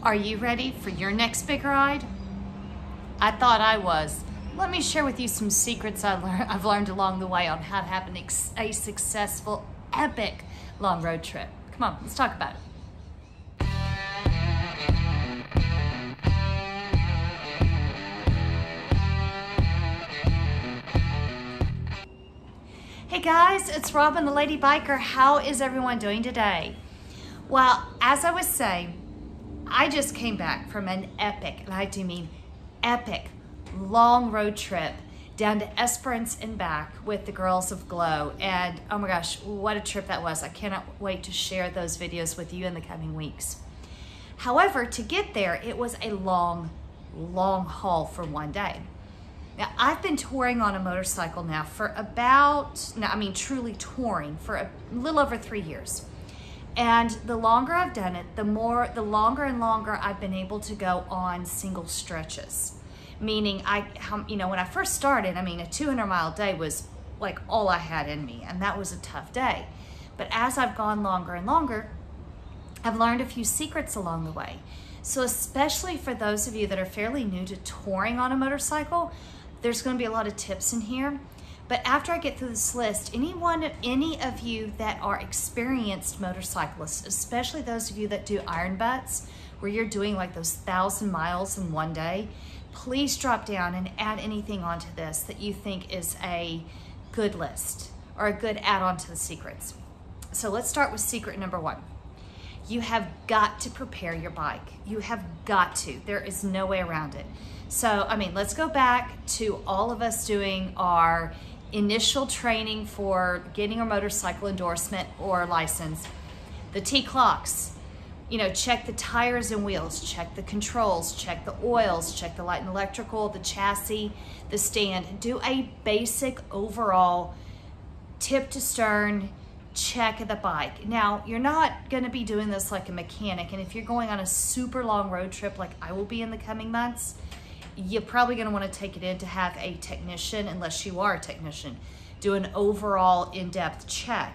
Are you ready for your next big ride? I thought I was. Let me share with you some secrets I've learned along the way on how to have a successful, epic long road trip. Come on, let's talk about it. Hey guys, it's Robin the Lady Biker. How is everyone doing today? Well, as I was saying, I just came back from an epic, and I do mean epic, long road trip down to Esperance and back with the girls of Glow. And oh my gosh, what a trip that was. I cannot wait to share those videos with you in the coming weeks. However, to get there, it was a long haul for one day. Now, I've been touring on a motorcycle now for truly touring for a little over 3 years. And the longer I've done it, the longer and longer I've been able to go on single stretches. Meaning, when I first started, a 200-mile day was like all I had in me, and that was a tough day. But as I've gone longer and longer, I've learned a few secrets along the way. So especially for those of you that are fairly new to touring on a motorcycle, there's going to be a lot of tips in here. But after I get through this list, any of you that are experienced motorcyclists, especially those of you that do iron butts, where you're doing like those 1,000 miles in one day, please drop down and add anything onto this that you think is a good list or a good add-on to the secrets. So let's start with secret number 1. You have got to prepare your bike. You have got to. There is no way around it. So, let's go back to all of us doing our initial training for getting a motorcycle endorsement or license. The T-clocks, check the tires and wheels, check the controls, check the oils, check the light and electrical, the chassis, the stand. Do a basic overall tip to stern check of the bike. Now, you're not going to be doing this like a mechanic, and if you're going on a super long road trip like I will be in the coming months, you're probably going to want to take it in to have a technician, unless you are a technician, do an overall in-depth check.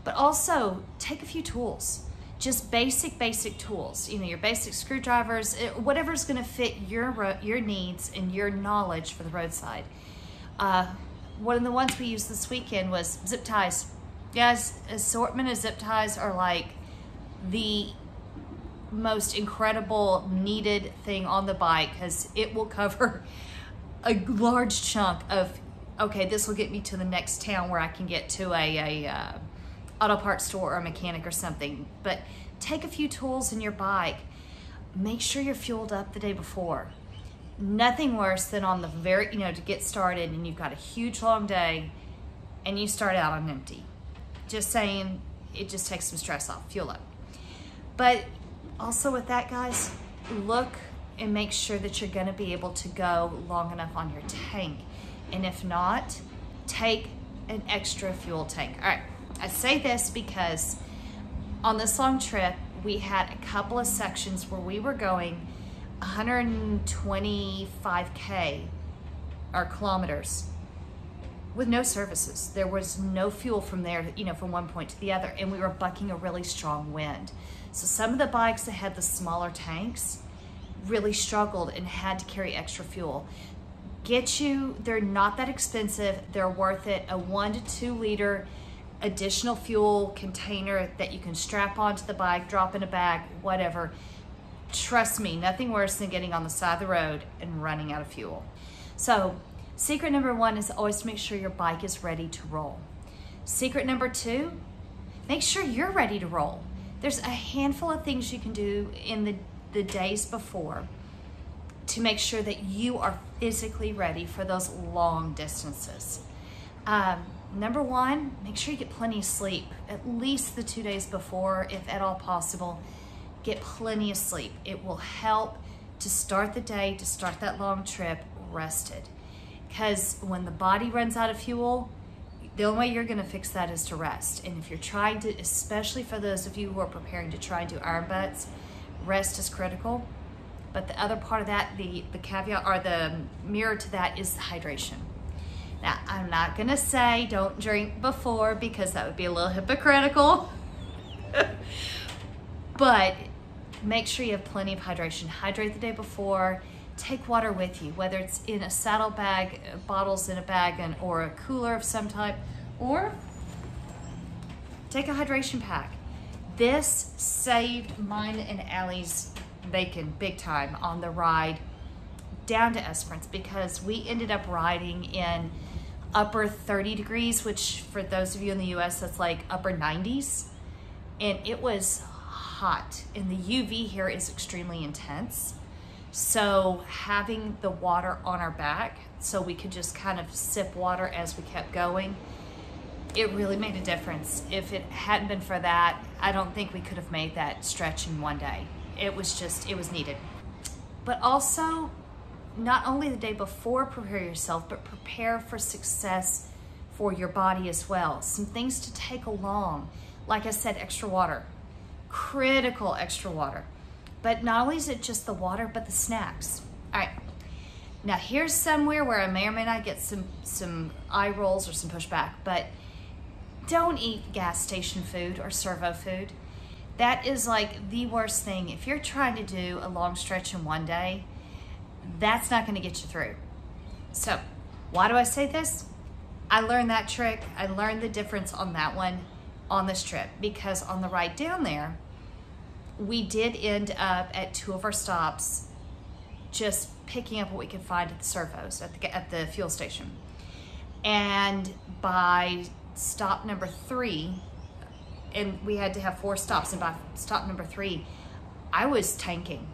But also take a few tools, just basic tools, your basic screwdrivers, whatever's going to fit your needs and your knowledge for the roadside. One of the ones we used this weekend was zip ties. Guys, assortment of zip ties are like the most incredible needed thing on the bike, because it will cover a large chunk of, okay, this will get me to the next town where I can get to a auto parts store or a mechanic or something. But take a few tools in your bike. Make sure you're fueled up the day before. Nothing worse than on the to get started and you've got a huge long day and you start out on empty. Just saying, it just takes some stress off. Fuel up. But also with that, guys, look and make sure that you're gonna be able to go long enough on your tank. And if not, take an extra fuel tank. All right, I say this because on this long trip, we had a couple of sections where we were going 125K or kilometers with no services. There was no fuel from there, from one point to the other, and we were bucking a really strong wind. So some of the bikes that had the smaller tanks really struggled and had to carry extra fuel. They're not that expensive, they're worth it. A 1 to 2 liter additional fuel container that you can strap onto the bike, drop in a bag, whatever. Trust me, nothing worse than getting on the side of the road and running out of fuel. So secret number 1 is always to make sure your bike is ready to roll. Secret number 2, make sure you're ready to roll. There's a handful of things you can do in the days before to make sure that you are physically ready for those long distances. Number 1, make sure you get plenty of sleep, at least the 2 days before, if at all possible. Get plenty of sleep. It will help to start the day, to start that long trip rested. Because when the body runs out of fuel, the only way you're gonna fix that is to rest. And if you're trying to, especially for those of you who are preparing to try and do iron butts, rest is critical. But the other part of that, the caveat or the mirror to that is hydration. Now, I'm not gonna say don't drink before, because that would be a little hypocritical. But make sure you have plenty of hydration. Hydrate the day before. Take water with you, whether it's in a saddle bag, bottles in a bag, or a cooler of some type, or take a hydration pack. This saved mine and Allie's bacon big time on the ride down to Esperance, because we ended up riding in upper 30 degrees, which for those of you in the US, that's like upper 90s. And it was hot, and the UV here is extremely intense. So having the water on our back so we could just kind of sip water as we kept going, it really made a difference. If it hadn't been for that, I don't think we could have made that stretch in one day. It was needed. But also, not only the day before prepare yourself, but prepare for success for your body as well. Some things to take along. Like I said, extra water. Critical extra water. But not only is it just the water, but the snacks. All right, now here's somewhere where I may or may not get some eye rolls or some pushback, but don't eat gas station food or servo food. That is like the worst thing. If you're trying to do a long stretch in one day, that's not gonna get you through. So why do I say this? I learned that trick. I learned the difference on that one on this trip, because on the ride down there, we did end up at 2 of our stops just picking up what we could find at the servos, at the fuel station. And by stop number 3, and we had to have 4 stops, and by stop number 3, I was tanking.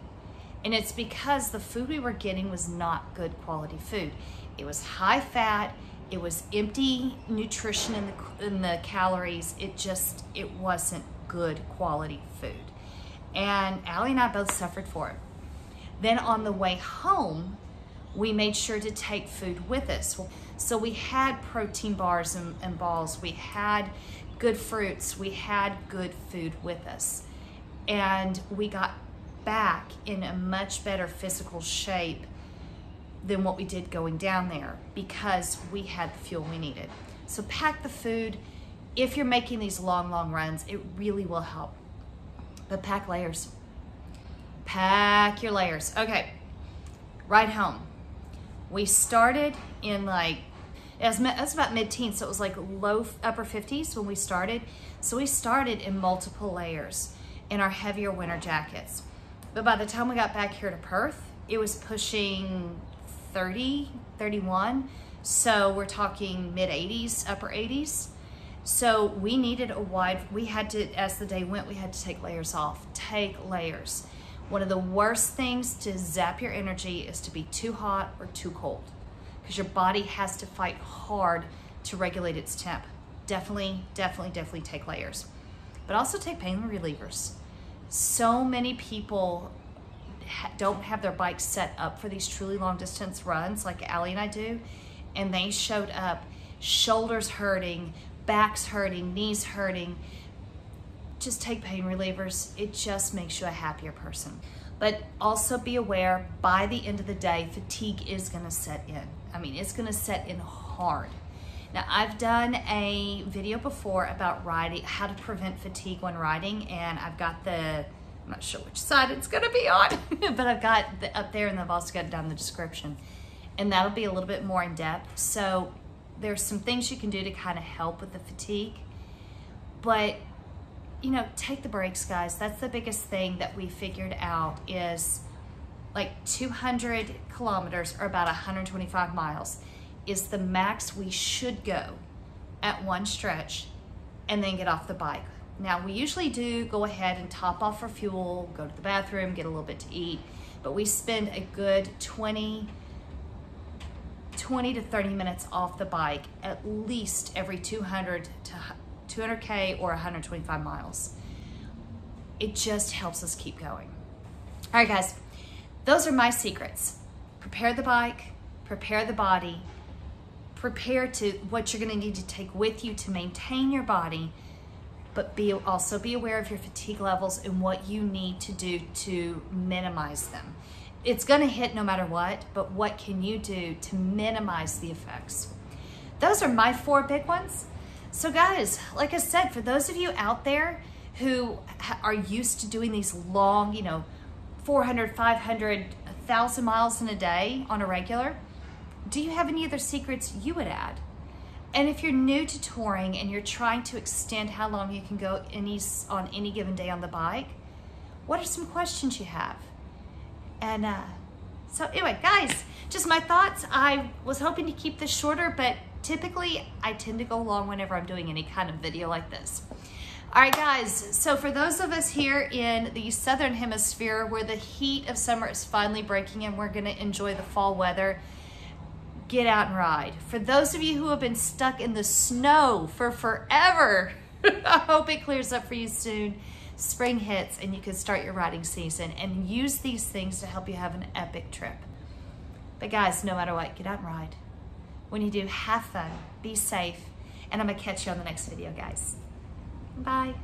And it's because the food we were getting was not good quality food. It was high fat, it was empty nutrition in the calories. It wasn't good quality food. And Allie and I both suffered for it. Then on the way home, we made sure to take food with us. So we had protein bars and balls, we had good fruits, we had good food with us. And we got back in a much better physical shape than what we did going down there, because we had the fuel we needed. So pack the food. If you're making these long runs, it really will help. But pack layers. Pack your layers. Okay, ride home. We started in it was about mid-teens, so it was like upper 50s when we started. So we started in multiple layers in our heavier winter jackets. But by the time we got back here to Perth, it was pushing 30, 31. So we're talking mid-80s, upper 80s. So we needed we had to, as the day went, we had to take layers off. Take layers. One of the worst things to zap your energy is to be too hot or too cold, because your body has to fight hard to regulate its temp. Definitely take layers. But also take pain relievers. So many people don't have their bikes set up for these truly long distance runs like Allie and I do, and they showed up shoulders hurting, backs hurting, knees hurting. Just take pain relievers. It just makes you a happier person. But also be aware, by the end of the day, fatigue is gonna set in. I mean, it's gonna set in hard. Now, I've done a video before about riding, how to prevent fatigue when riding, and I've got I'm not sure which side it's gonna be on, but I've got up there, and I've also got it down in the description. And that'll be a little bit more in depth. So there's some things you can do to kind of help with the fatigue. But, take the breaks, guys. That's the biggest thing that we figured out is like 200 kilometers or about 125 miles is the max we should go at one stretch and then get off the bike. Now, we usually do go ahead and top off for fuel, go to the bathroom, get a little bit to eat, but we spend a good 20 to 30 minutes off the bike at least every 200K or 125 miles. It just helps us keep going. All right, guys, those are my secrets. Prepare the bike, prepare the body, prepare to what you're gonna need to take with you to maintain your body, but also be aware of your fatigue levels and what you need to do to minimize them. It's gonna hit no matter what, but what can you do to minimize the effects? Those are my 4 big ones. So guys, like I said, for those of you out there who are used to doing these long, 400, 500, 1,000 miles in a day on a regular, do you have any other secrets you would add? And if you're new to touring and you're trying to extend how long you can go on any given day on the bike, what are some questions you have? And so anyway, guys, just my thoughts. I was hoping to keep this shorter, but typically I tend to go long whenever I'm doing any kind of video like this. All right, guys, so for those of us here in the Southern Hemisphere where the heat of summer is finally breaking and we're gonna enjoy the fall weather, get out and ride. For those of you who have been stuck in the snow for forever, I hope it clears up for you soon. Spring hits and you can start your riding season and use these things to help you have an epic trip. But guys, no matter what, get out and ride. When you do, have fun, be safe, and I'm gonna catch you on the next video, guys. Bye.